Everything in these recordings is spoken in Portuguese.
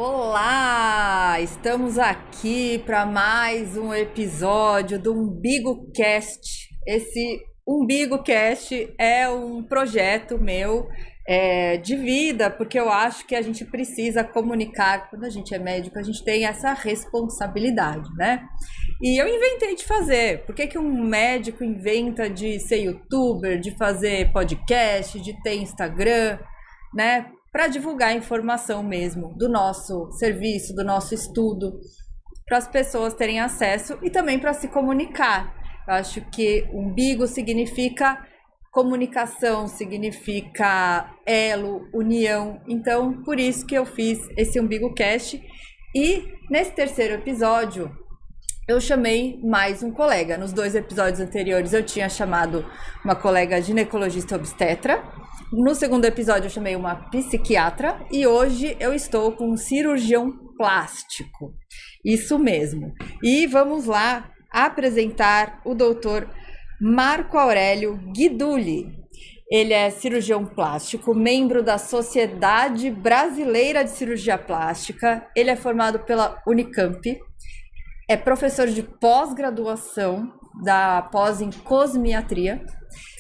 Olá! Estamos aqui para mais um episódio do UmbigoCast. Esse UmbigoCast é um projeto meu de vida, porque eu acho que a gente precisa comunicar. Quando a gente é médico, a gente tem essa responsabilidade, né? E eu inventei de fazer. Por que um médico inventa de ser youtuber, de fazer podcast, de ter Instagram, né? Para divulgar a informação mesmo do nosso serviço, do nosso estudo, para as pessoas terem acesso e também para se comunicar. Eu acho que umbigo significa comunicação, significa elo, união. Então, por isso que eu fiz esse UmbigoCast. E nesse terceiro episódio, eu chamei mais um colega. Nos 2 episódios anteriores, eu tinha chamado uma colega ginecologista obstetra. No segundo episódio, eu chamei uma psiquiatra. E hoje eu estou com um cirurgião plástico. Isso mesmo. E vamos lá apresentar o doutor Marco Aurélio Guidulli. Ele é cirurgião plástico, membro da Sociedade Brasileira de Cirurgia Plástica. Ele é formado pela Unicamp. É professor de pós-graduação da pós em cosmiatria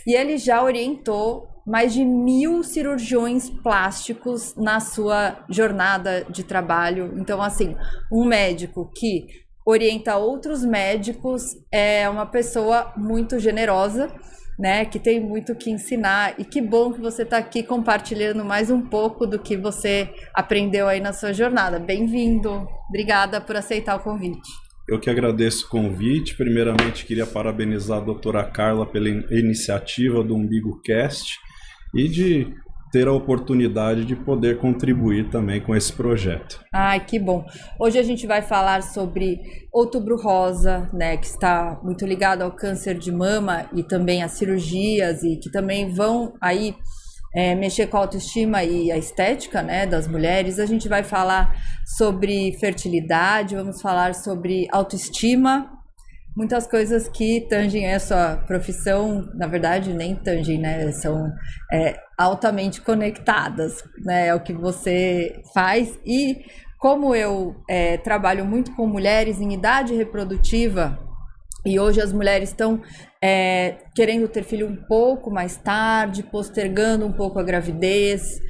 e ele já orientou mais de 1.000 cirurgiões plásticos na sua jornada de trabalho. Então, assim, um médico que orienta outros médicos é uma pessoa muito generosa, né? Que tem muito que ensinar. E que bom que você está aqui compartilhando mais um pouco do que você aprendeu aí na sua jornada. Bem-vindo. Obrigada por aceitar o convite. Eu que agradeço o convite. Primeiramente, queria parabenizar a doutora Carla pela iniciativa do UmbigoCast e de ter a oportunidade de poder contribuir também com esse projeto. Ai, que bom. Hoje a gente vai falar sobre Outubro Rosa, né, que está muito ligado ao câncer de mama e também às cirurgias e que também vão aí mexer com a autoestima e a estética, né, das mulheres. A gente vai falar sobre fertilidade, vamos falar sobre autoestima, muitas coisas que tangem essa profissão, na verdade nem tangem, né, são altamente conectadas, né, é o que você faz. E como eu trabalho muito com mulheres em idade reprodutiva, e hoje as mulheres estão querendo ter filho um pouco mais tarde, postergando um pouco a gravidez.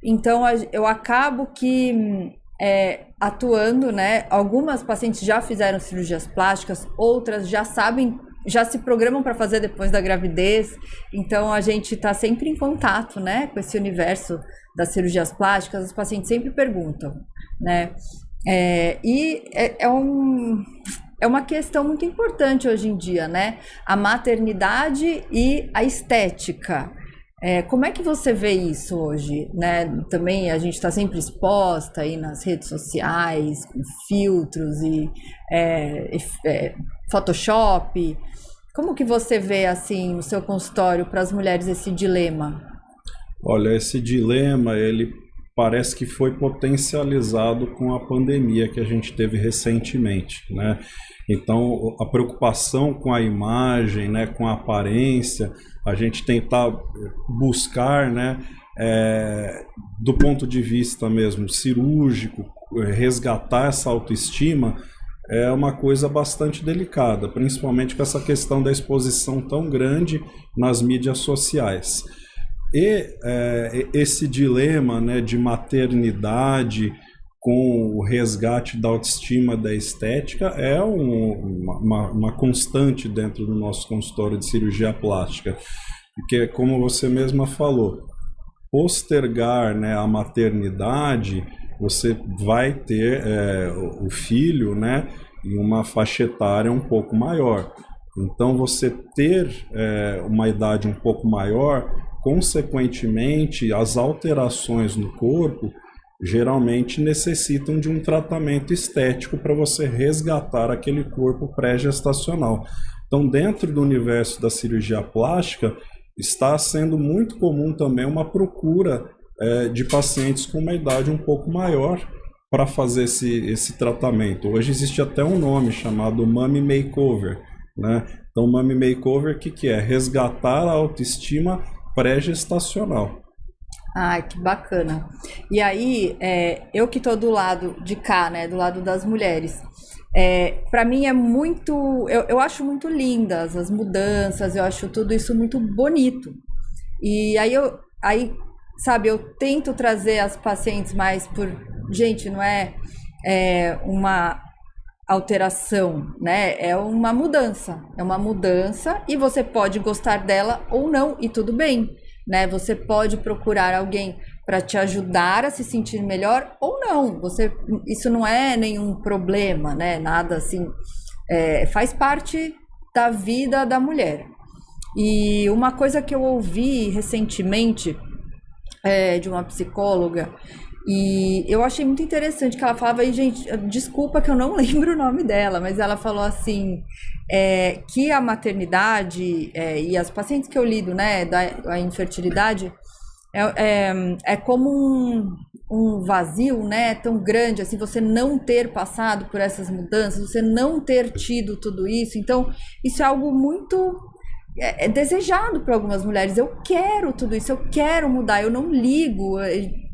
Então eu acabo que atuando, né? Algumas pacientes já fizeram cirurgias plásticas, outras já sabem, já se programam para fazer depois da gravidez. Então a gente está sempre em contato, né, com esse universo das cirurgias plásticas. Os pacientes sempre perguntam, né? É uma questão muito importante hoje em dia, né? A maternidade e a estética. Como é que você vê isso hoje, né? Também a gente está sempre exposta aí nas redes sociais, com filtros e Photoshop. Como que você vê, assim, no seu consultório para as mulheres esse dilema? Olha, esse dilema, ele parece que foi potencializado com a pandemia que a gente teve recentemente, né? Então, a preocupação com a imagem, né, com a aparência, a gente tentar buscar, né, do ponto de vista mesmo cirúrgico, resgatar essa autoestima, é uma coisa bastante delicada, principalmente com essa questão da exposição tão grande nas mídias sociais. E esse dilema, né, de maternidade com o resgate da autoestima, da estética, é uma constante dentro do nosso consultório de cirurgia plástica. Porque, como você mesma falou, postergar, né, a maternidade, você vai ter o filho, né, em uma faixa etária um pouco maior. Então, você ter uma idade um pouco maior, consequentemente, as alterações no corpo geralmente necessitam de um tratamento estético para você resgatar aquele corpo pré-gestacional. Então, dentro do universo da cirurgia plástica, está sendo muito comum também uma procura de pacientes com uma idade um pouco maior para fazer esse tratamento. Hoje existe até um nome chamado Mummy Makeover, né? Então, Mummy Makeover, o que é? Resgatar a autoestima pré-gestacional. Ai, que bacana. E aí, eu que tô do lado de cá, né, do lado das mulheres, para mim é muito, eu acho muito lindas as mudanças, eu acho tudo isso muito bonito. E aí, sabe, eu tento trazer as pacientes mais por, gente, não uma alteração, né? É uma mudança e você pode gostar dela ou não e tudo bem, né? Você pode procurar alguém para te ajudar a se sentir melhor ou não. Isso não é nenhum problema, né? Nada assim, faz parte da vida da mulher. E uma coisa que eu ouvi recentemente de uma psicóloga, e eu achei muito interessante que ela falava, e gente, desculpa que eu não lembro o nome dela, mas ela falou assim, que a maternidade e as pacientes que eu lido, né, da infertilidade, é como um vazio, né, tão grande, assim, você não ter passado por essas mudanças, você não ter tido tudo isso. Então, isso é algo muito desejado por algumas mulheres. Eu quero tudo isso, eu quero mudar, eu não ligo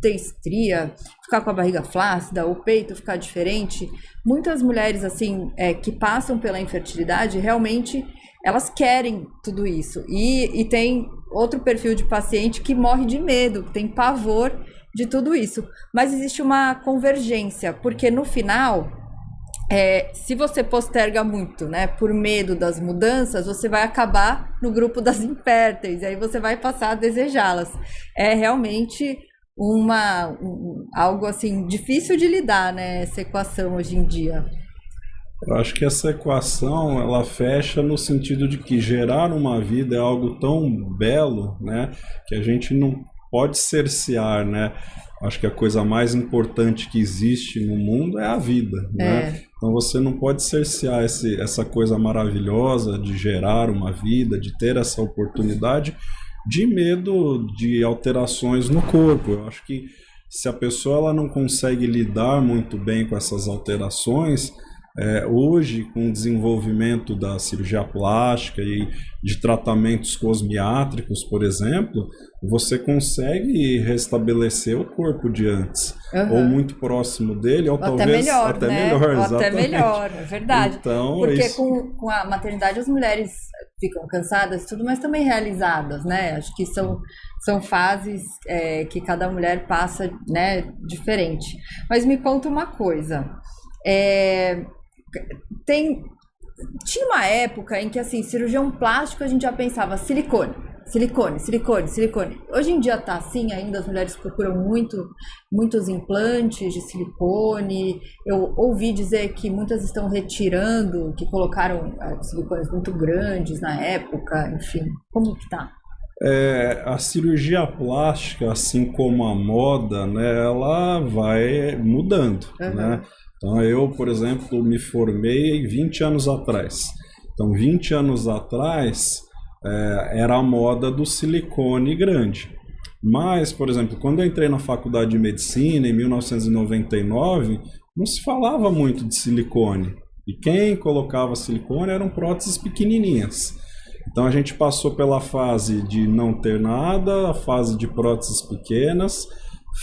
ter estria, ficar com a barriga flácida, o peito ficar diferente. Muitas mulheres, assim, que passam pela infertilidade, realmente, elas querem tudo isso. E tem outro perfil de paciente que morre de medo, que tem pavor de tudo isso. Mas existe uma convergência, porque no final, se você posterga muito, né, por medo das mudanças, você vai acabar no grupo das inférteis, e aí você vai passar a desejá-las. É realmente algo assim difícil de lidar, né, essa equação hoje em dia. Eu acho que essa equação ela fecha no sentido de que gerar uma vida é algo tão belo, né, que a gente não pode cercear, né? Acho que a coisa mais importante que existe no mundo é a vida, né? Então você não pode cercear essa coisa maravilhosa de gerar uma vida, de ter essa oportunidade, de medo de alterações no corpo. Eu acho que se a pessoa ela não consegue lidar muito bem com essas alterações, hoje, com o desenvolvimento da cirurgia plástica e de tratamentos cosmiátricos, por exemplo, você consegue restabelecer o corpo de antes, ou muito próximo dele, ou talvez até melhor. Ou até melhor, é verdade. Então, porque com a maternidade as mulheres ficam cansadas e tudo, mas também realizadas, né? Acho que são fases que cada mulher passa, né, diferente. Mas me conta uma coisa. Tinha uma época em que, assim, cirurgião plástico a gente já pensava silicone. Hoje em dia tá assim, ainda as mulheres procuram muitos implantes de silicone. Eu ouvi dizer que muitas estão retirando, que colocaram silicones muito grandes na época, enfim. Como que tá? A cirurgia plástica, assim como a moda, né, ela vai mudando, né? Então eu, por exemplo, me formei 20 anos atrás. Então 20 anos atrás era a moda do silicone grande. Mas, por exemplo, quando eu entrei na faculdade de medicina em 1999, não se falava muito de silicone. E quem colocava silicone eram próteses pequenininhas. Então a gente passou pela fase de não ter nada, a fase de próteses pequenas,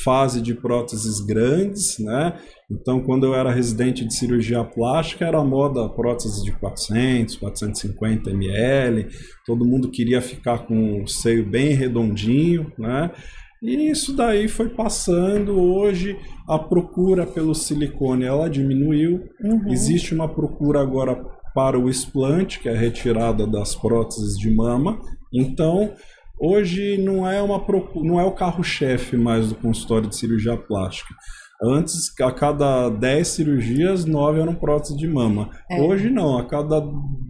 fase de próteses grandes, né? Então, quando eu era residente de cirurgia plástica, era moda próteses de 400, 450 ml, todo mundo queria ficar com o seio bem redondinho, né? E isso daí foi passando. Hoje, a procura pelo silicone, ela diminuiu. Existe uma procura agora para o explante, que é a retirada das próteses de mama. Então, hoje não é o carro-chefe mais do consultório de cirurgia plástica. Antes, a cada 10 cirurgias, 9 eram próteses de mama. Hoje não, a cada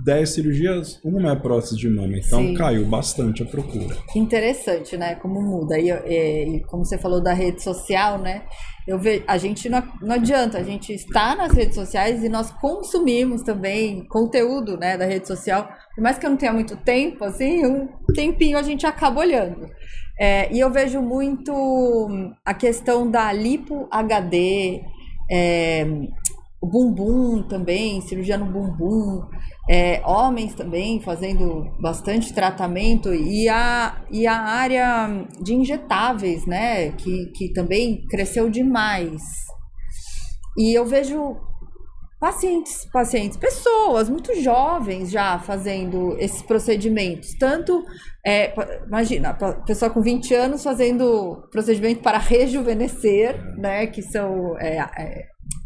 10 cirurgias, uma é prótese de mama. Então, sim, caiu bastante a procura. Que interessante, né? Como muda. E como você falou da rede social, né? A gente não adianta, a gente está nas redes sociais e nós consumimos também conteúdo, né, da rede social. Por mais que eu não tenha muito tempo, assim, um tempinho a gente acaba olhando. E eu vejo muito a questão da lipo HD, o bumbum também, cirurgia no bumbum, homens também fazendo bastante tratamento e a área de injetáveis, né, que também cresceu demais. E eu vejo pacientes, pessoas muito jovens já fazendo esses procedimentos. Tanto, imagina, a pessoa com 20 anos fazendo procedimento para rejuvenescer, né, que são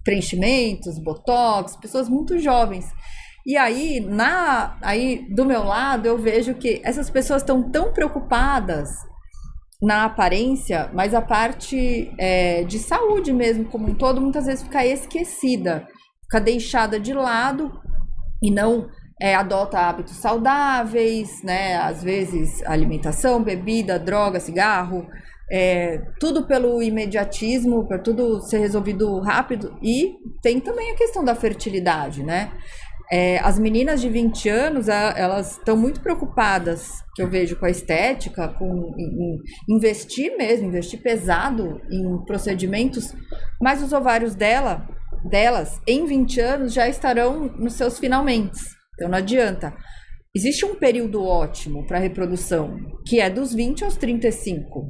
preenchimentos, botox, pessoas muito jovens. E aí, do meu lado, eu vejo que essas pessoas estão tão preocupadas na aparência, mas a parte de saúde mesmo, como um todo, muitas vezes fica esquecida, fica deixada de lado e não adota hábitos saudáveis, né? Às vezes alimentação, bebida, droga, cigarro, tudo pelo imediatismo, para tudo ser resolvido rápido. E tem também a questão da fertilidade, né? As meninas de 20 anos, elas estão muito preocupadas, que eu vejo, com a estética, em investir pesado em procedimentos, mas os ovários delas, em 20 anos, já estarão nos seus finalmente. Então não adianta. Existe um período ótimo para reprodução, que é dos 20 aos 35.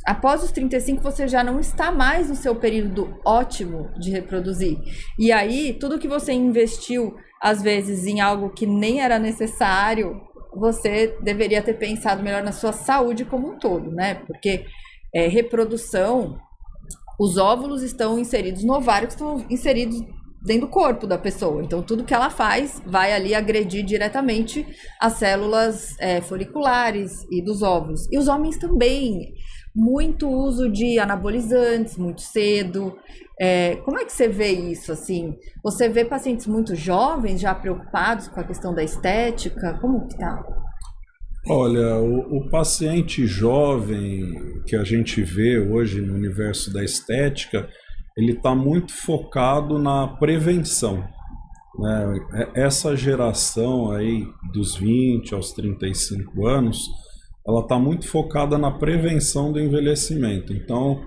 Após os 35, você já não está mais no seu período ótimo de reproduzir. E aí, tudo que você investiu, às vezes, em algo que nem era necessário, você deveria ter pensado melhor na sua saúde como um todo, né? Porque reprodução, os óvulos estão inseridos no ovário, que estão inseridos dentro do corpo da pessoa. Então, tudo que ela faz vai ali agredir diretamente as células foliculares e dos óvulos. E os homens também. Muito uso de anabolizantes, muito cedo. Como é que você vê isso, assim? Você vê pacientes muito jovens já preocupados com a questão da estética? Como que tá? Olha, o paciente jovem que a gente vê hoje no universo da estética, ele está muito focado na prevenção, né? Essa geração aí dos 20 aos 35 anos, ela está muito focada na prevenção do envelhecimento. Então,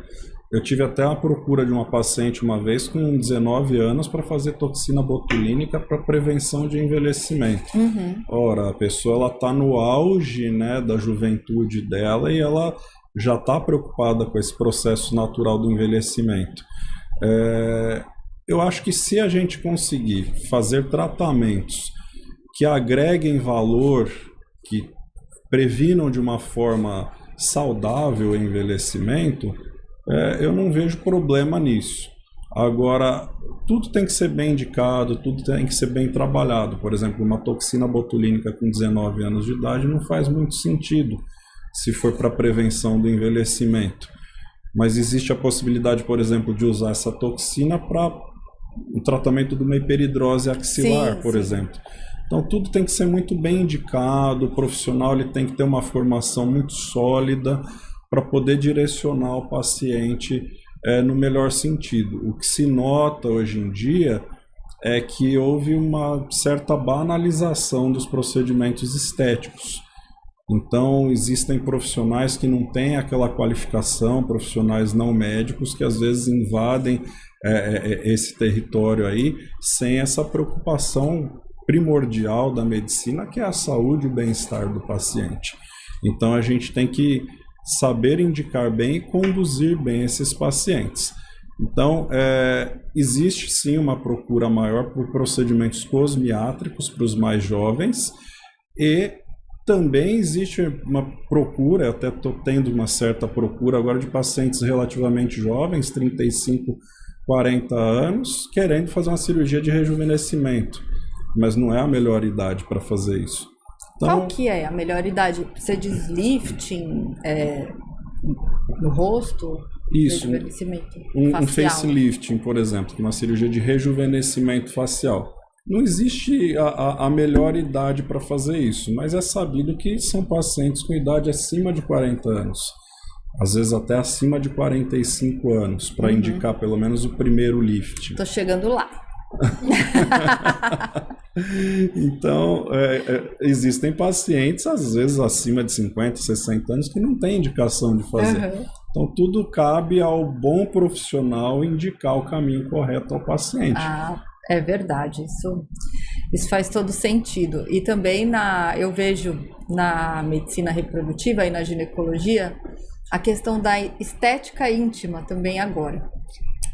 eu tive até a procura de uma paciente uma vez com 19 anos para fazer toxina botulínica para prevenção de envelhecimento. Uhum. Ora, a pessoa está no auge, né, da juventude dela e ela já está preocupada com esse processo natural do envelhecimento. Eu acho que se a gente conseguir fazer tratamentos que agreguem valor, que previnam de uma forma saudável o envelhecimento, eu não vejo problema nisso. Agora, tudo tem que ser bem indicado, tudo tem que ser bem trabalhado. Por exemplo, uma toxina botulínica com 19 anos de idade não faz muito sentido se for para prevenção do envelhecimento. Mas existe a possibilidade, por exemplo, de usar essa toxina para o tratamento de uma hiperidrose axilar, por exemplo. Então, tudo tem que ser muito bem indicado, o profissional ele tem que ter uma formação muito sólida para poder direcionar o paciente no melhor sentido. O que se nota hoje em dia é que houve uma certa banalização dos procedimentos estéticos. Então, existem profissionais que não têm aquela qualificação, profissionais não médicos, que às vezes invadem esse território aí sem essa preocupação primordial da medicina, que é a saúde e o bem-estar do paciente. Então, a gente tem que saber indicar bem e conduzir bem esses pacientes. Então, existe sim uma procura maior por procedimentos cosmiátricos para os mais jovens e também existe uma procura, eu até estou tendo uma certa procura agora de pacientes relativamente jovens, 35, 40 anos, querendo fazer uma cirurgia de rejuvenescimento, mas não é a melhor idade para fazer isso. Então, qual que é a melhor idade? Você diz lifting no rosto? Isso, um facelifting, por exemplo, que é uma cirurgia de rejuvenescimento facial. Não existe a melhor idade para fazer isso, mas é sabido que são pacientes com idade acima de 40 anos, às vezes até acima de 45 anos, para indicar pelo menos o primeiro lift. Estou chegando lá. Então, existem pacientes, às vezes acima de 50, 60 anos, que não tem indicação de fazer. Então, tudo cabe ao bom profissional indicar o caminho correto ao paciente. É verdade, isso faz todo sentido. E também eu vejo na medicina reprodutiva e na ginecologia a questão da estética íntima também agora.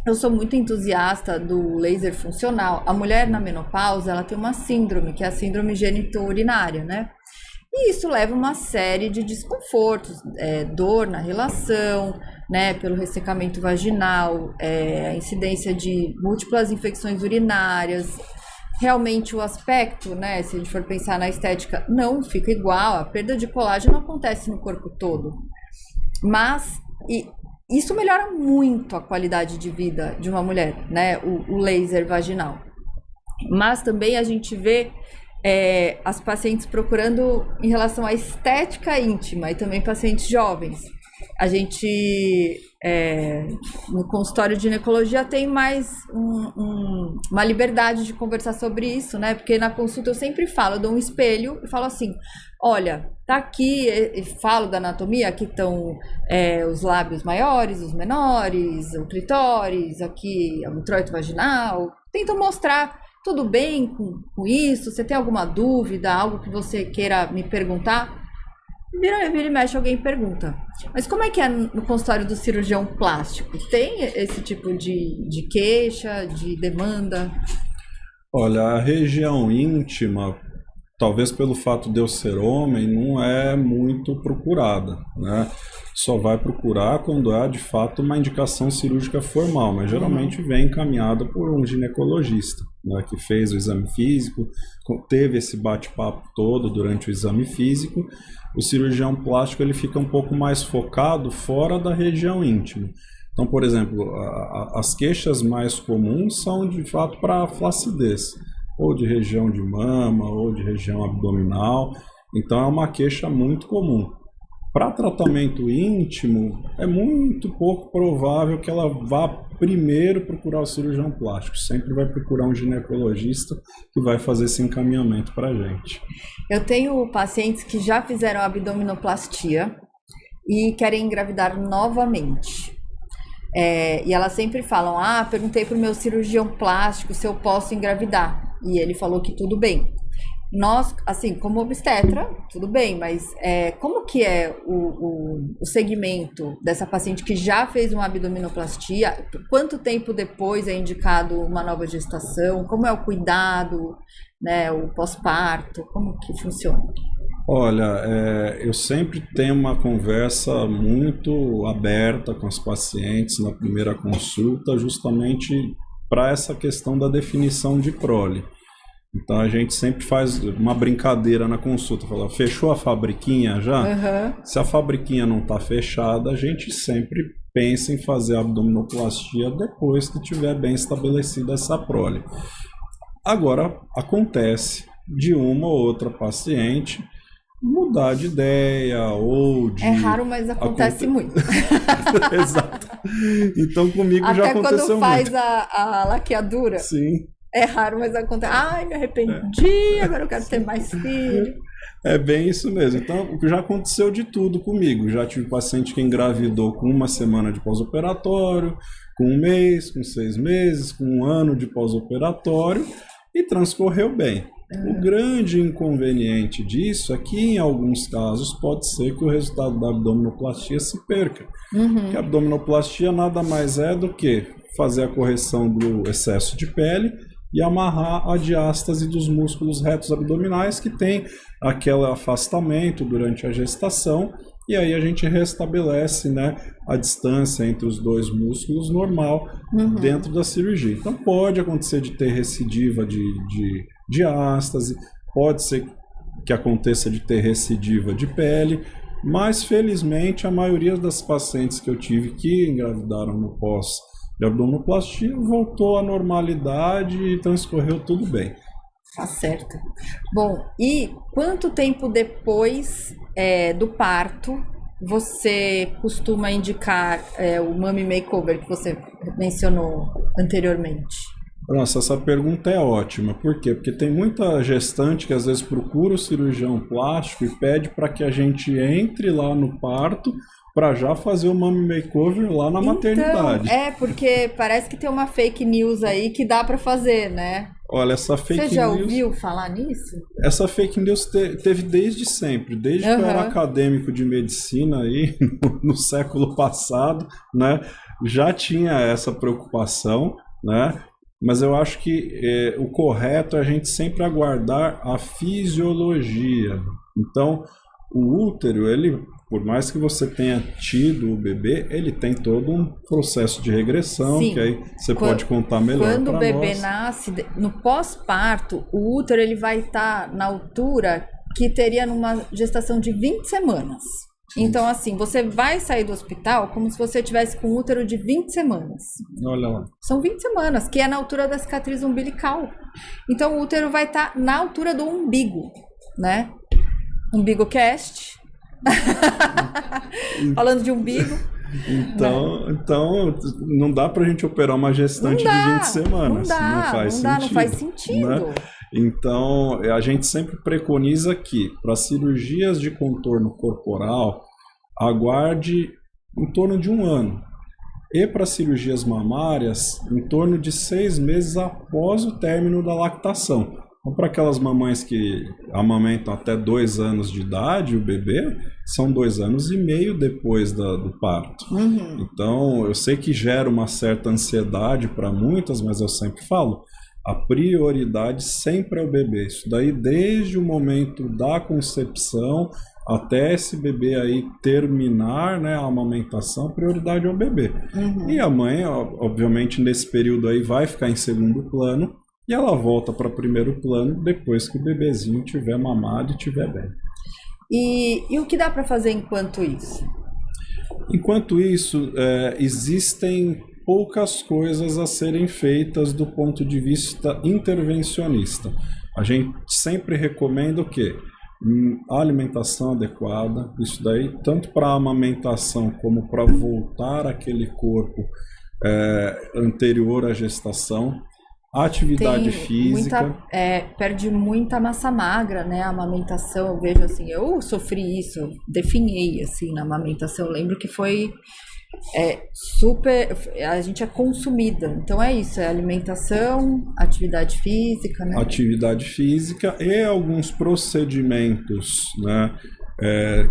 Eu sou muito entusiasta do laser funcional. A mulher na menopausa, ela tem uma síndrome, que é a síndrome genito-urinária, né? E isso leva a uma série de desconfortos, dor na relação, né, pelo ressecamento vaginal, a incidência de múltiplas infecções urinárias. Realmente o aspecto, né, se a gente for pensar na estética, não fica igual. A perda de colágeno acontece no corpo todo. Mas isso melhora muito a qualidade de vida de uma mulher, né, o laser vaginal. Mas também a gente vê as pacientes procurando em relação à estética íntima e também pacientes jovens. A gente, no consultório de ginecologia, tem mais uma liberdade de conversar sobre isso, né? Porque na consulta eu sempre falo, eu dou um espelho e falo assim, olha, tá aqui, e falo da anatomia, aqui estão os lábios maiores, os menores, o clitóris, aqui o introito vaginal. Tento mostrar, tudo bem com isso? Você tem alguma dúvida, algo que você queira me perguntar? Vira e mexe, alguém pergunta. Mas como é que é no consultório do cirurgião plástico? Tem esse tipo de queixa, de demanda? Olha, a região íntima, talvez pelo fato de eu ser homem, não é muito procurada, né? Só vai procurar quando há, de fato, uma indicação cirúrgica formal, mas geralmente vem encaminhada por um ginecologista, né, que fez o exame físico, teve esse bate-papo todo durante o exame físico. O cirurgião plástico ele fica um pouco mais focado fora da região íntima. Então, por exemplo, as queixas mais comuns são, de fato, para flacidez, ou de região de mama, ou de região abdominal. Então, é uma queixa muito comum. Para tratamento íntimo, é muito pouco provável que ela vá primeiro procurar o cirurgião plástico. Sempre vai procurar um ginecologista que vai fazer esse encaminhamento para a gente. Eu tenho pacientes que já fizeram abdominoplastia e querem engravidar novamente. E elas sempre falam, perguntei para o meu cirurgião plástico se eu posso engravidar. E ele falou que tudo bem. Nós, assim, como obstetra, tudo bem, mas como que é o segmento dessa paciente que já fez uma abdominoplastia? Quanto tempo depois é indicado uma nova gestação? Como é o cuidado, né, o pós-parto? Como que funciona? Olha, eu sempre tenho uma conversa muito aberta com as pacientes na primeira consulta, justamente para essa questão da definição de prole. Então a gente sempre faz uma brincadeira na consulta, fala, fechou a fabriquinha já? Uhum. Se a fabriquinha não está fechada, a gente sempre pensa em fazer a abdominoplastia depois que tiver bem estabelecida essa prole. Agora, acontece de uma ou outra paciente mudar de ideia ou de... É raro, mas acontece muito. Exato. Então comigo até já aconteceu muito. Até quando faz a laqueadura. Sim. É raro, mas acontece. Ai, me arrependi, agora eu quero ter mais filho. É bem isso mesmo. Então, já aconteceu de tudo comigo. Já tive paciente que engravidou com 1 semana de pós-operatório, com 1 mês, com 6 meses, com 1 ano de pós-operatório e transcorreu bem. O grande inconveniente disso é que, em alguns casos, pode ser que o resultado da abdominoplastia se perca. Porque a abdominoplastia nada mais é do que fazer a correção do excesso de pele e amarrar a diástase dos músculos retos abdominais que tem aquele afastamento durante a gestação e aí a gente restabelece, né, a distância entre os dois músculos normal dentro da cirurgia. Então pode acontecer de ter recidiva de diástase, pode ser que aconteça de ter recidiva de pele, mas felizmente a maioria das pacientes que eu tive que engravidaram no pós de abdominoplastia voltou à normalidade e transcorreu tudo bem. Tá certo. Bom, e quanto tempo depois do parto você costuma indicar o Mummy Makeover que você mencionou anteriormente? Nossa, essa pergunta é ótima. Por quê? Porque tem muita gestante que às vezes procura o cirurgião plástico e pede para que a gente entre lá no parto para já fazer o Mami Makeover lá na maternidade. Porque parece que tem uma fake news aí que dá para fazer, né? Olha, essa fake news... Você já ouviu falar nisso? Essa fake news teve desde sempre, desde que eu era acadêmico de medicina aí, no século passado, né? Já tinha essa preocupação, né? Mas eu acho que o correto é a gente sempre aguardar a fisiologia. Então, o útero, ele, por mais que você tenha tido o bebê, ele tem todo um processo de regressão, Sim. que aí você pode contar melhor para nós. Quando o bebê nasce, no pós-parto, o útero ele vai estar na altura que teria numa gestação de 20 semanas. Então, assim, você vai sair do hospital como se você tivesse com um útero de 20 semanas. Olha lá. São 20 semanas, que é na altura da cicatriz umbilical. Então, o útero vai estar na altura do umbigo, né? UmbigoCast. Falando de umbigo. Então, não dá pra gente operar uma gestante de 20 semanas. Não faz sentido. Né? Então, a gente sempre preconiza que, para cirurgias de contorno corporal, aguarde em torno de 1 ano. E para cirurgias mamárias, em torno de 6 meses após o término da lactação. Então, para aquelas mamães que amamentam até 2 anos de idade, o bebê, são 2 anos e meio depois do parto. Então, eu sei que gera uma certa ansiedade para muitas, mas eu sempre falo, a prioridade sempre é o bebê. Isso daí desde o momento da concepção até esse bebê aí terminar, né, a amamentação, a prioridade é o bebê. E a mãe, obviamente, nesse período aí vai ficar em segundo plano e ela volta para primeiro plano depois que o bebezinho tiver mamado e estiver bem. E o que dá para fazer enquanto isso? Enquanto isso, existem poucas coisas a serem feitas do ponto de vista intervencionista. A gente sempre recomenda o quê? A alimentação adequada, isso daí tanto para a amamentação como para voltar aquele corpo anterior à gestação. Atividade física. Perde muita massa magra, né? A amamentação, eu vejo assim, eu sofri isso, eu definhei assim na amamentação, eu lembro que foi super, a gente é consumida, então é isso, é alimentação, atividade física, né? Atividade física e alguns procedimentos, né,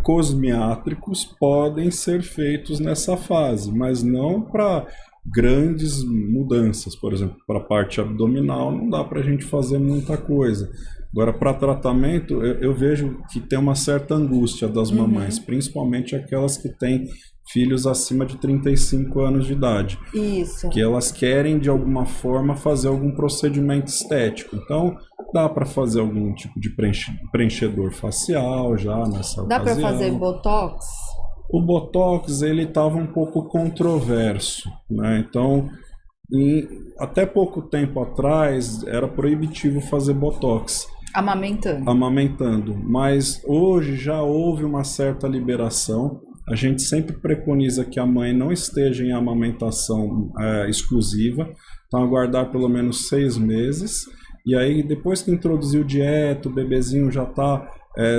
cosmiátricos podem ser feitos nessa fase, mas não para grandes mudanças, por exemplo, para a parte abdominal não dá para a gente fazer muita coisa. Agora, para tratamento, eu vejo que tem uma certa angústia das mamães, principalmente aquelas que têm filhos acima de 35 anos de idade. Isso. Que elas querem, de alguma forma, fazer algum procedimento estético. Então, dá para fazer algum tipo de preenchedor facial já nessa ocasião. Dá para fazer botox? O botox, ele estava um pouco controverso, né? Então, até pouco tempo atrás, era proibitivo fazer botox. Amamentando. Mas hoje já houve uma certa liberação. A gente sempre preconiza que a mãe não esteja em amamentação exclusiva, então aguardar pelo menos 6 meses. E aí, depois que introduziu dieta, o bebezinho já está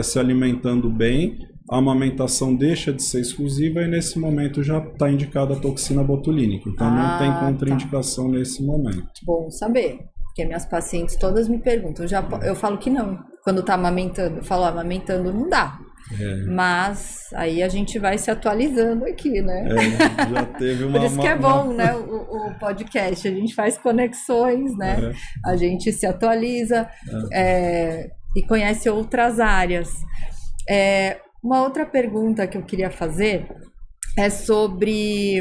se alimentando bem, a amamentação deixa de ser exclusiva e nesse momento já está indicada a toxina botulínica. Então não tem contraindicação nesse momento. Bom saber, porque minhas pacientes todas me perguntam. Eu falo que não. Quando está amamentando, eu falo, amamentando não dá. Mas aí a gente vai se atualizando aqui, né? Já teve uma... Por isso que é bom, né, o podcast. A gente faz conexões, né? A gente se atualiza e conhece outras áreas. Uma outra pergunta que eu queria fazer é sobre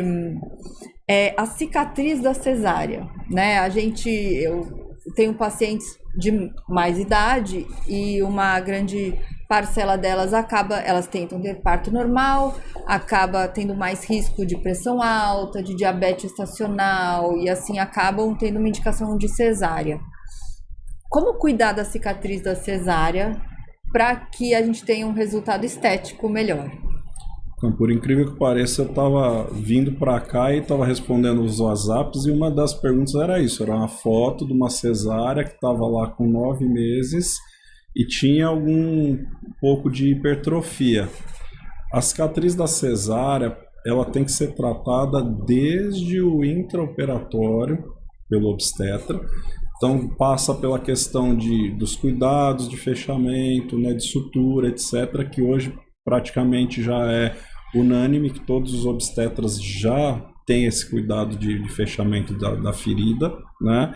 a cicatriz da cesárea, né? Eu tenho pacientes de mais idade e uma grande parcela delas elas tentam ter parto normal, acaba tendo mais risco de pressão alta, de diabetes estacional e assim acabam tendo uma indicação de cesárea. Como cuidar da cicatriz da cesárea para que a gente tenha um resultado estético melhor? Então, por incrível que pareça, eu estava vindo para cá e estava respondendo os WhatsApps e uma das perguntas era isso, era uma foto de uma cesárea que estava lá com 9 meses e tinha algum pouco de hipertrofia. A cicatriz da cesárea, ela tem que ser tratada desde o intraoperatório pelo obstetra. Então passa pela questão dos cuidados de fechamento, né, de sutura, etc., que hoje praticamente já é unânime, que todos os obstetras já têm esse cuidado de fechamento da ferida, né?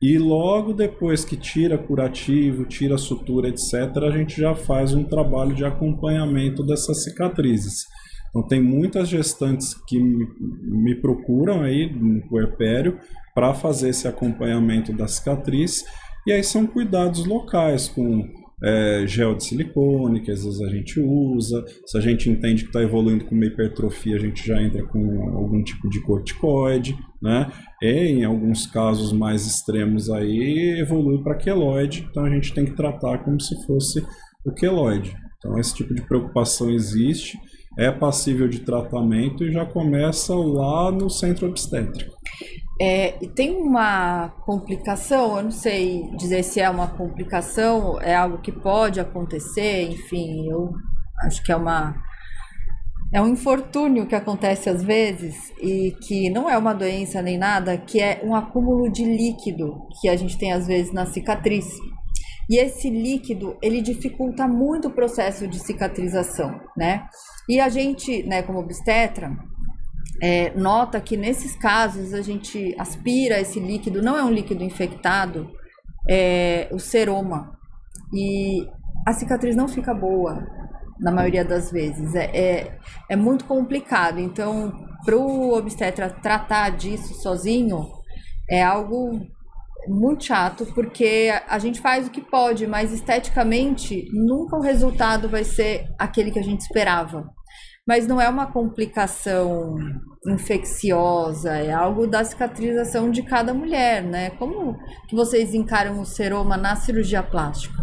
E logo depois que tira curativo, tira sutura, etc., a gente já faz um trabalho de acompanhamento dessas cicatrizes. Então tem muitas gestantes que me procuram aí no puerpério para fazer esse acompanhamento da cicatriz, e aí são cuidados locais com gel de silicone, que às vezes a gente usa. Se a gente entende que está evoluindo com uma hipertrofia, a gente já entra com algum tipo de corticoide, né? E em alguns casos mais extremos aí evolui para queloide, então a gente tem que tratar como se fosse o queloide. Então esse tipo de preocupação existe, é passível de tratamento e já começa lá no centro obstétrico. E tem uma complicação, eu não sei dizer se é uma complicação, é algo que pode acontecer, enfim, eu acho que é um infortúnio que acontece às vezes e que não é uma doença nem nada, que é um acúmulo de líquido que a gente tem às vezes na cicatriz. E esse líquido, ele dificulta muito o processo de cicatrização, né? E a gente, né, como obstetra, nota que nesses casos a gente aspira esse líquido, não é um líquido infectado, é o seroma. E a cicatriz não fica boa, na maioria das vezes. É muito complicado. Então, para o obstetra tratar disso sozinho, é algo muito chato, porque a gente faz o que pode, mas esteticamente nunca o resultado vai ser aquele que a gente esperava. Mas não é uma complicação infecciosa, é algo da cicatrização de cada mulher, né? Como que vocês encaram o seroma na cirurgia plástica?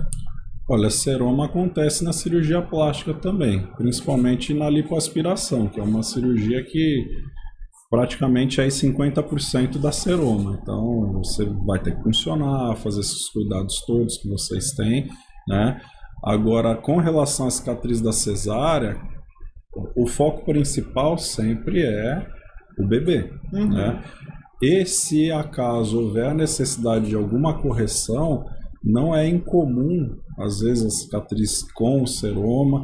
Olha, seroma acontece na cirurgia plástica também, principalmente na lipoaspiração, que é uma cirurgia que praticamente é 50% da seroma. Então você vai ter que funcionar, fazer esses cuidados todos que vocês têm, né? Agora, com relação à cicatriz da cesárea, o foco principal sempre é o bebê, né? E se acaso houver a necessidade de alguma correção, não é incomum, às vezes, a cicatriz com o seroma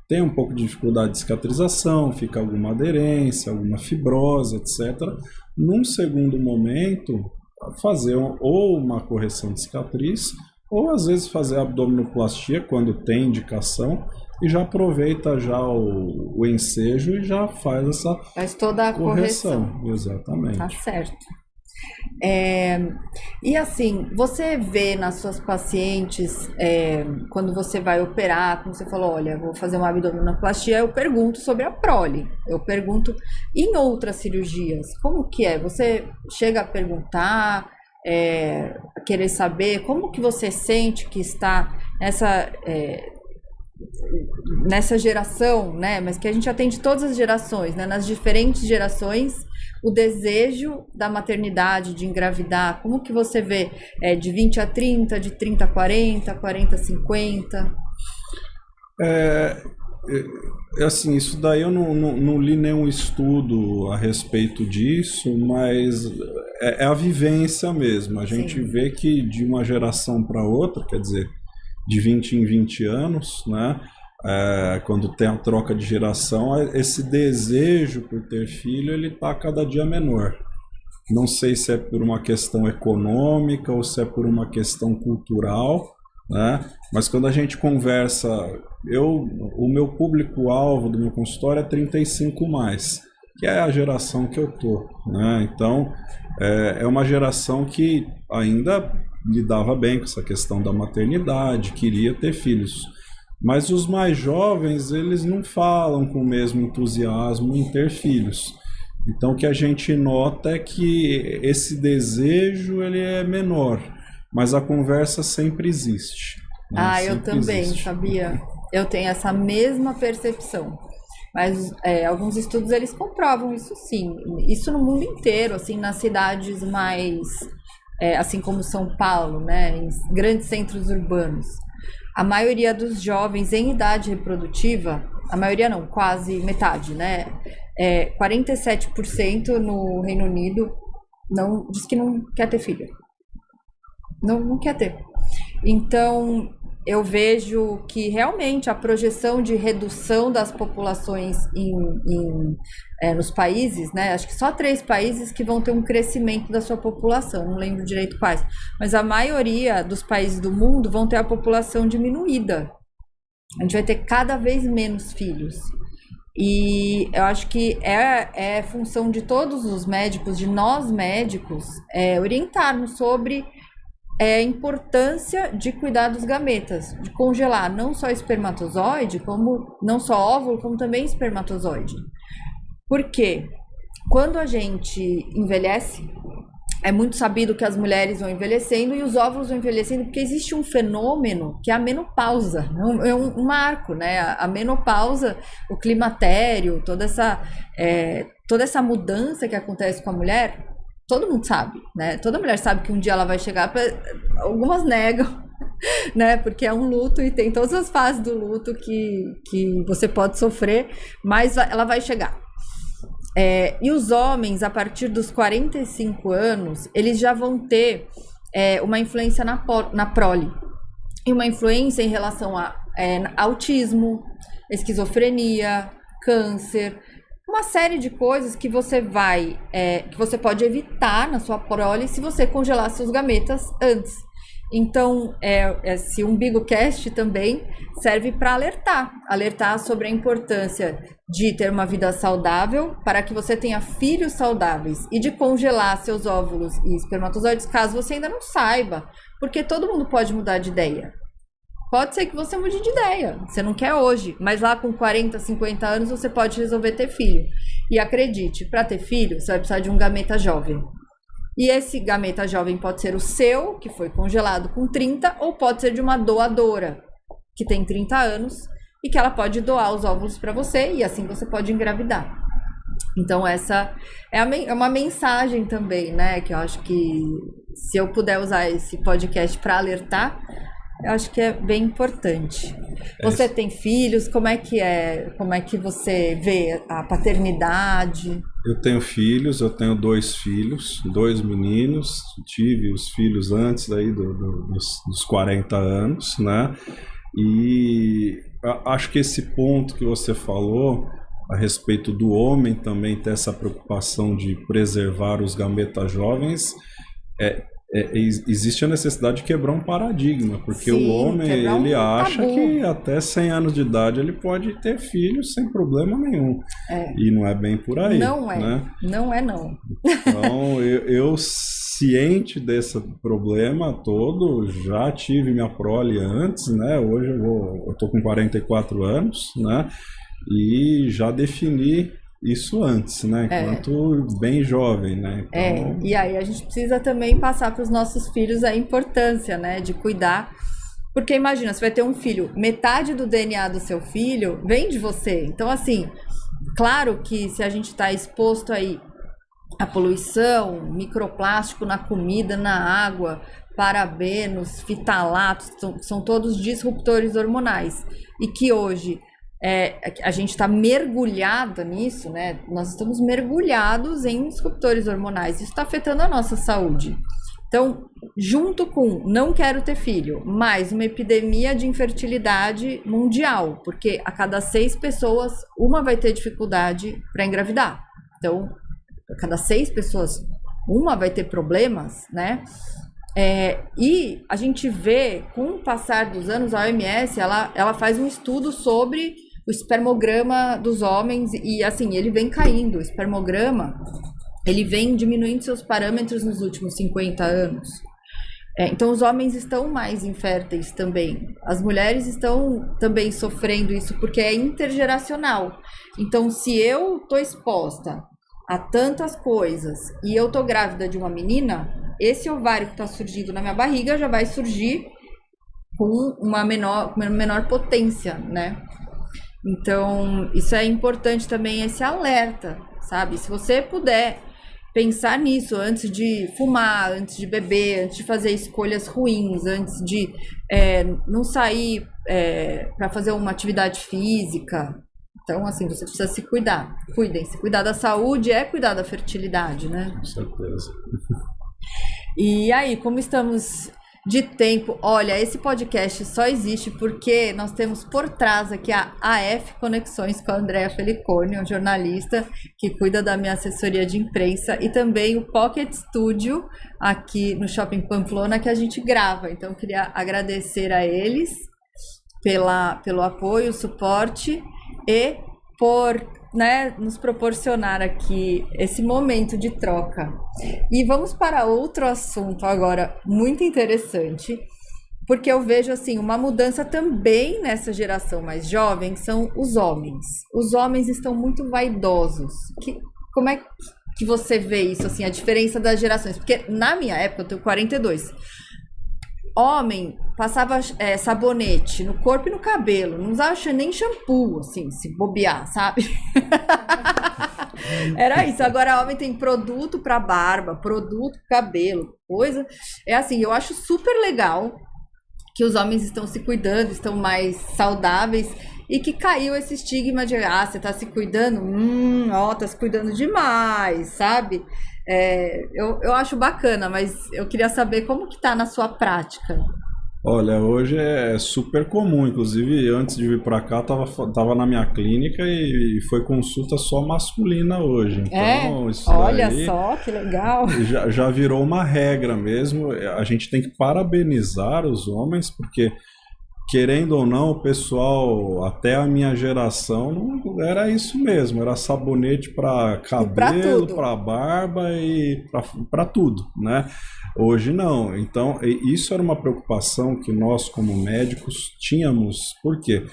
tem um pouco de dificuldade de cicatrização, fica alguma aderência, alguma fibrose, etc. Num segundo momento, fazer ou uma correção de cicatriz, ou às vezes fazer abdominoplastia quando tem indicação, e já aproveita já o ensejo e já faz toda a correção. Exatamente. Tá certo. E assim, você vê nas suas pacientes, quando você vai operar, como você falou, olha, vou fazer uma abdominoplastia, eu pergunto sobre a prole, eu pergunto em outras cirurgias, como que é? Você chega a perguntar, querer saber como que você sente que está nessa geração, né? Mas que a gente atende todas as gerações, né? Nas diferentes gerações, o desejo da maternidade, de engravidar, como que você vê de 20 a 30, de 30 a 40, 40 a 50? Assim, isso daí eu não li nenhum estudo a respeito disso, mas é a vivência mesmo. A gente vê que de uma geração para outra, quer dizer, de 20 em 20 anos, né? Quando tem a troca de geração, esse desejo por ter filho, ele está cada dia menor. Não sei se é por uma questão econômica ou se é por uma questão cultural, né? Mas quando a gente conversa, o meu público-alvo do meu consultório é 35+, que é a geração que eu tô, né? Então, é uma geração que ainda lidava bem com essa questão da maternidade, queria ter filhos. Mas os mais jovens, eles não falam com o mesmo entusiasmo em ter filhos. Então, o que a gente nota é que esse desejo ele é menor, mas a conversa sempre existe. Né? Eu também, sabia? Eu tenho essa mesma percepção. Mas alguns estudos, eles comprovam isso sim. Isso no mundo inteiro, assim, nas cidades mais... assim como São Paulo, né, em grandes centros urbanos, a maioria dos jovens em idade reprodutiva a maioria não, quase metade, né? 47% no Reino Unido diz que não quer ter filho. Não quer ter. Então, eu vejo que realmente a projeção de redução das populações nos países, né? Acho que só 3 países que vão ter um crescimento da sua população, não lembro direito quais, mas a maioria dos países do mundo vão ter a população diminuída. A gente vai ter cada vez menos filhos. E eu acho que é função de todos os médicos, de nós médicos, orientarmos sobre a importância de cuidar dos gametas, de congelar não só espermatozoide, não só óvulo, como também espermatozoide. Porque quando a gente envelhece, é muito sabido que as mulheres vão envelhecendo e os óvulos vão envelhecendo, porque existe um fenômeno que é a menopausa, é um marco, né? A menopausa, o climatério, toda essa mudança que acontece com a mulher, todo mundo sabe, né? Toda mulher sabe que um dia ela vai chegar, algumas negam, né? Porque é um luto e tem todas as fases do luto que você pode sofrer, mas ela vai chegar. E os homens, a partir dos 45 anos, eles já vão ter uma influência na prole. E uma influência em relação a autismo, esquizofrenia, câncer, uma série de coisas que você que você pode evitar na sua prole se você congelar seus gametas antes. Então, esse UmbigoCast também serve para alertar sobre a importância de ter uma vida saudável para que você tenha filhos saudáveis e de congelar seus óvulos e espermatozoides caso você ainda não saiba, porque todo mundo pode mudar de ideia. Pode ser que você mude de ideia, você não quer hoje, mas lá com 40, 50 anos você pode resolver ter filho. E acredite, para ter filho você vai precisar de um gameta jovem. E esse gameta jovem pode ser o seu, que foi congelado com 30, ou pode ser de uma doadora, que tem 30 anos, e que ela pode doar os óvulos para você, e assim você pode engravidar. Então essa é uma mensagem também, né? Que eu acho que se eu puder usar esse podcast para alertar, eu acho que é bem importante. Você tem filhos? Como é que você vê a paternidade? Eu tenho filhos, eu tenho 2 filhos, 2 meninos. Tive os filhos antes daí dos 40 anos, né? E acho que esse ponto que você falou a respeito do homem também ter essa preocupação de preservar os gametas jovens, existe a necessidade de quebrar um paradigma, porque o homem ele acha que até 100 anos de idade ele pode ter filhos sem problema nenhum. E não é bem por aí. Não é, né? Não é não. Então eu ciente desse problema todo, já tive minha prole antes, né? Hoje eu tô com 44 anos, né? E já defini isso antes, né? Enquanto bem jovem, né? Então... E aí a gente precisa também passar para os nossos filhos a importância, né? De cuidar. Porque imagina, você vai ter um filho, metade do DNA do seu filho vem de você. Então, assim, claro que se a gente está exposto aí à poluição, microplástico na comida, na água, parabenos, fitalatos, são todos disruptores hormonais. E que hoje... a gente está mergulhada nisso, né? Nós estamos mergulhados em disruptores hormonais. Isso está afetando a nossa saúde. Então, junto com não quero ter filho, mais uma epidemia de infertilidade mundial, porque a cada 6 pessoas, uma vai ter dificuldade para engravidar. Então, a cada 6 pessoas, uma vai ter problemas, né? E a gente vê, com o passar dos anos, a OMS, ela faz um estudo sobre o espermograma dos homens e, assim, ele vem caindo. O espermograma, ele vem diminuindo seus parâmetros nos últimos 50 anos. Então, os homens estão mais inférteis também. As mulheres estão também sofrendo isso, porque é intergeracional. Então, se eu estou exposta a tantas coisas e eu estou grávida de uma menina, esse ovário que está surgindo na minha barriga já vai surgir com uma menor potência, né? Então, isso é importante também, esse alerta, sabe? Se você puder pensar nisso antes de fumar, antes de beber, antes de fazer escolhas ruins, antes de não sair para fazer uma atividade física, Então, assim, você precisa se cuidar. Cuidem-se. Cuidar da saúde é cuidar da fertilidade, né? Com certeza. E aí, como estamos de tempo? Olha, esse podcast só existe porque nós temos por trás aqui a AF Conexões com a Andrea Felicone, um jornalista que cuida da minha assessoria de imprensa, e também o Pocket Studio aqui no Shopping Pamplona, que a gente grava. Então, eu queria agradecer a eles pelo apoio, suporte e por, né, nos proporcionar aqui esse momento de troca. E vamos para outro assunto agora muito interessante, porque eu vejo assim uma mudança também nessa geração mais jovem, que são os homens. Os homens estão muito vaidosos. Como é que você vê isso, assim, a diferença das gerações? Porque na minha época, eu tenho 42, homem passava sabonete no corpo e no cabelo, não usava nem shampoo, assim, se bobear, sabe? Era isso. Agora homem tem produto para barba, produto para cabelo, coisa. É assim, eu acho super legal que os homens estão se cuidando, estão mais saudáveis, e que caiu esse estigma de, você tá se cuidando? Tá se cuidando demais, sabe? Eu acho bacana, mas eu queria saber como que tá na sua prática. Olha, hoje é super comum, inclusive antes de vir para cá tava na minha clínica e foi consulta só masculina hoje. Então, isso olha daí só, que legal. já virou uma regra mesmo. A gente tem que parabenizar os homens, porque querendo ou não, o pessoal, até a minha geração, não era isso mesmo, era sabonete para cabelo, para barba e para tudo, né? Hoje não. Então, isso era uma preocupação que nós, como médicos, tínhamos. Por quê?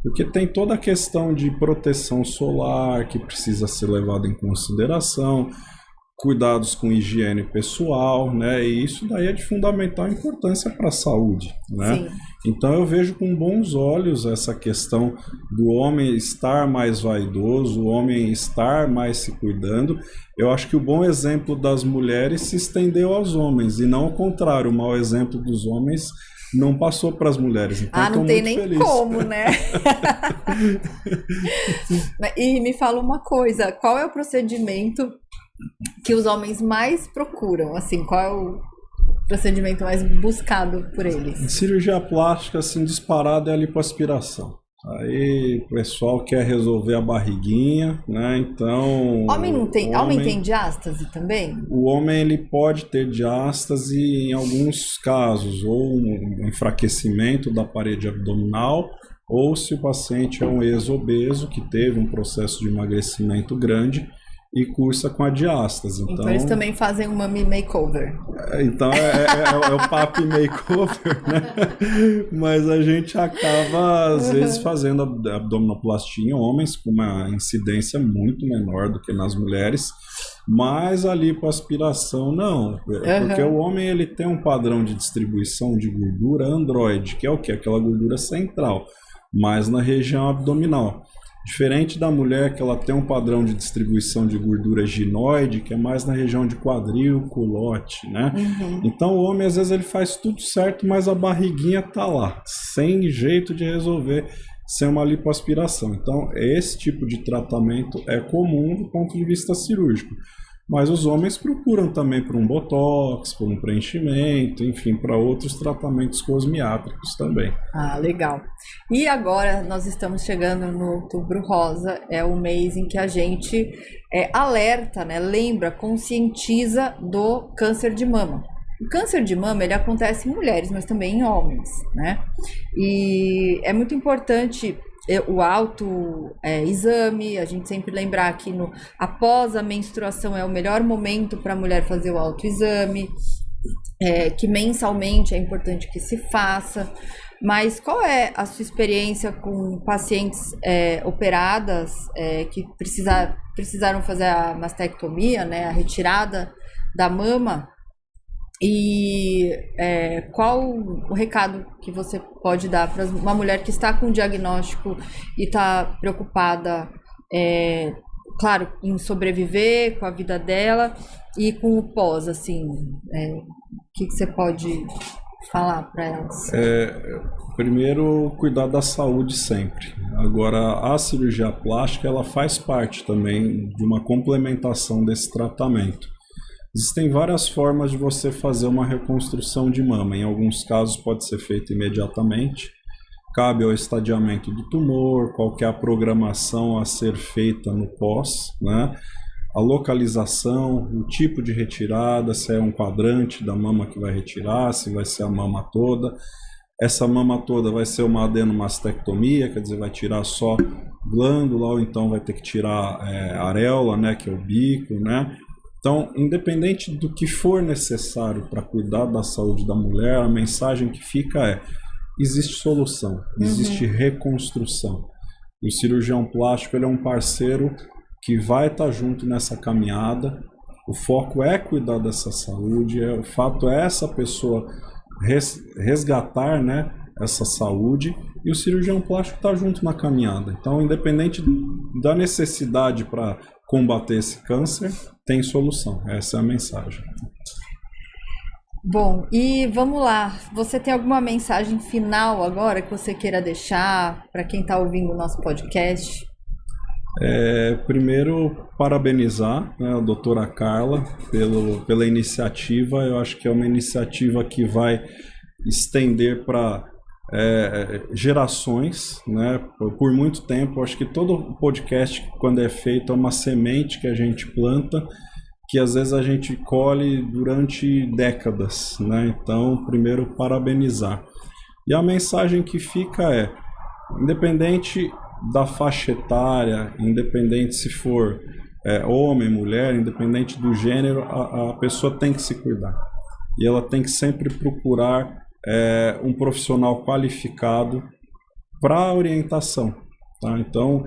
Porque tem toda a questão de proteção solar que precisa ser levada em consideração, cuidados com higiene pessoal, né? E isso daí é de fundamental importância para a saúde, né? Sim. Então eu vejo com bons olhos essa questão do homem estar mais vaidoso, o homem estar mais se cuidando. Eu acho que o bom exemplo das mulheres se estendeu aos homens e não ao contrário, o mau exemplo dos homens não passou para as mulheres. Então, não tem nem feliz. como, né? E me fala uma coisa, qual é o procedimento que os homens mais procuram? Assim, qual é o procedimento mais buscado por eles? Cirurgia plástica, assim, disparada é a lipoaspiração. Aí o pessoal quer resolver a barriguinha, né? Então... Homem tem diástase também? O homem ele pode ter diástase em alguns casos, ou um enfraquecimento da parede abdominal, ou se o paciente é um ex-obeso que teve um processo de emagrecimento grande e cursa com a diástase. Então eles também fazem um mummy makeover. Então é o papi makeover, né? Mas a gente acaba, às vezes, fazendo abdominoplastia em homens com uma incidência muito menor do que nas mulheres, mas a lipoaspiração não. Porque o homem ele tem um padrão de distribuição de gordura androide, que é o quê? Aquela gordura central, mas na região abdominal. Diferente da mulher, que ela tem um padrão de distribuição de gordura ginoide, que é mais na região de quadril, culote, né? Então o homem, às vezes, ele faz tudo certo, mas a barriguinha tá lá, sem jeito de resolver sem uma lipoaspiração. Então, esse tipo de tratamento é comum do ponto de vista cirúrgico. Mas os homens procuram também por um botox, por um preenchimento, enfim, para outros tratamentos cosmiátricos também. Ah, legal. E agora nós estamos chegando no Outubro Rosa, é o mês em que a gente alerta, né, lembra, conscientiza do câncer de mama. O câncer de mama, ele acontece em mulheres, mas também em homens, né? E é muito importante o autoexame, a gente sempre lembrar que após a menstruação é o melhor momento para a mulher fazer o autoexame, que mensalmente é importante que se faça. Mas qual é a sua experiência com pacientes operadas que precisaram fazer a mastectomia, né, a retirada da mama? E qual o recado que você pode dar para uma mulher que está com diagnóstico e está preocupada, claro, em sobreviver com a vida dela e com o pós, assim, o que você pode falar para elas? Primeiro, cuidar da saúde sempre. Agora, a cirurgia plástica, ela faz parte também de uma complementação desse tratamento. Existem várias formas de você fazer uma reconstrução de mama. Em alguns casos pode ser feito imediatamente. Cabe ao estadiamento do tumor, qual que é a programação a ser feita no pós, né? A localização, o tipo de retirada, se é um quadrante da mama que vai retirar, se vai ser a mama toda. Essa mama toda vai ser uma adenomastectomia, quer dizer, vai tirar só glândula, ou então vai ter que tirar areola, né, que é o bico, né? Então, independente do que for necessário para cuidar da saúde da mulher, a mensagem que fica é: existe solução, existe reconstrução. E o cirurgião plástico, ele é um parceiro que vai estar junto nessa caminhada. O foco é cuidar dessa saúde, o fato é essa pessoa resgatar, né, essa saúde, e o cirurgião plástico está junto na caminhada. Então, independente da necessidade para combater esse câncer, tem solução. Essa é a mensagem. Bom, e vamos lá. Você tem alguma mensagem final agora que você queira deixar para quem está ouvindo o nosso podcast? Primeiro, parabenizar, né, a doutora Carla pela iniciativa. Eu acho que é uma iniciativa que vai estender para gerações, né, por muito tempo. Eu acho que todo podcast, quando é feito, é uma semente que a gente planta, que às vezes a gente colhe durante décadas, né? Então, primeiro, parabenizar. E a mensagem que fica é: independente da faixa etária, independente se for homem, mulher, independente do gênero, a pessoa tem que se cuidar. E ela tem que sempre procurar um profissional qualificado para orientação, tá? Então,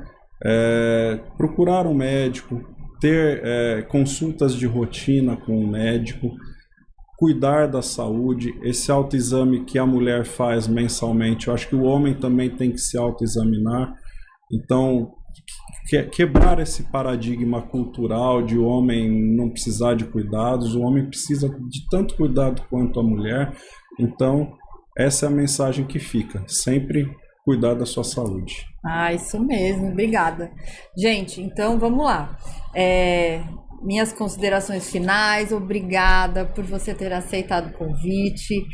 procurar um médico, ter consultas de rotina com o médico, cuidar da saúde, esse autoexame que a mulher faz mensalmente, eu acho que o homem também tem que se autoexaminar. Então, quebrar esse paradigma cultural de o homem não precisar de cuidados, o homem precisa de tanto cuidado quanto a mulher. Então, essa é a mensagem que fica, sempre cuidar da sua saúde. Isso mesmo, obrigada. Gente, então vamos lá. Minhas considerações finais, obrigada por você ter aceitado o convite.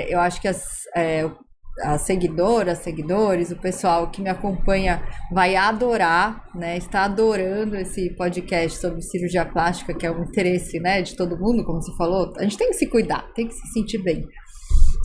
Eu acho que as seguidoras, seguidores, o pessoal que me acompanha vai adorar, né? Está adorando esse podcast sobre cirurgia plástica, que é um interesse, né, de todo mundo, como você falou. A gente tem que se cuidar, tem que se sentir bem.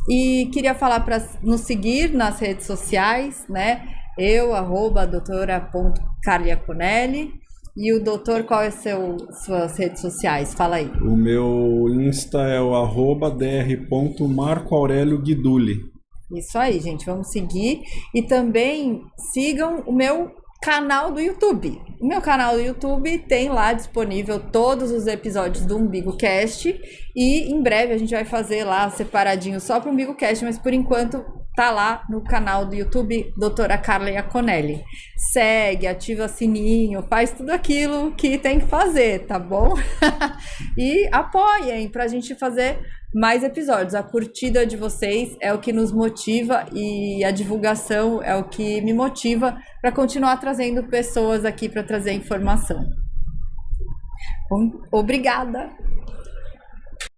E queria falar para nos seguir nas redes sociais, né? Eu, @doutora.carliaconelli. E o doutor, qual é suas redes sociais? Fala aí. O meu Insta é o @dr.marcoaurelioguidulli. Isso aí, gente. Vamos seguir. E também sigam o meu canal do YouTube. O meu canal do YouTube tem lá disponível todos os episódios do UmbigoCast. E em breve a gente vai fazer lá separadinho só para o UmbigoCast, mas por enquanto tá lá no canal do YouTube, doutora Carla Iaconelli. Segue, ativa sininho, faz tudo aquilo que tem que fazer, tá bom? E apoiem pra gente fazer mais episódios. A curtida de vocês é o que nos motiva e a divulgação é o que me motiva para continuar trazendo pessoas aqui para trazer informação. Obrigada!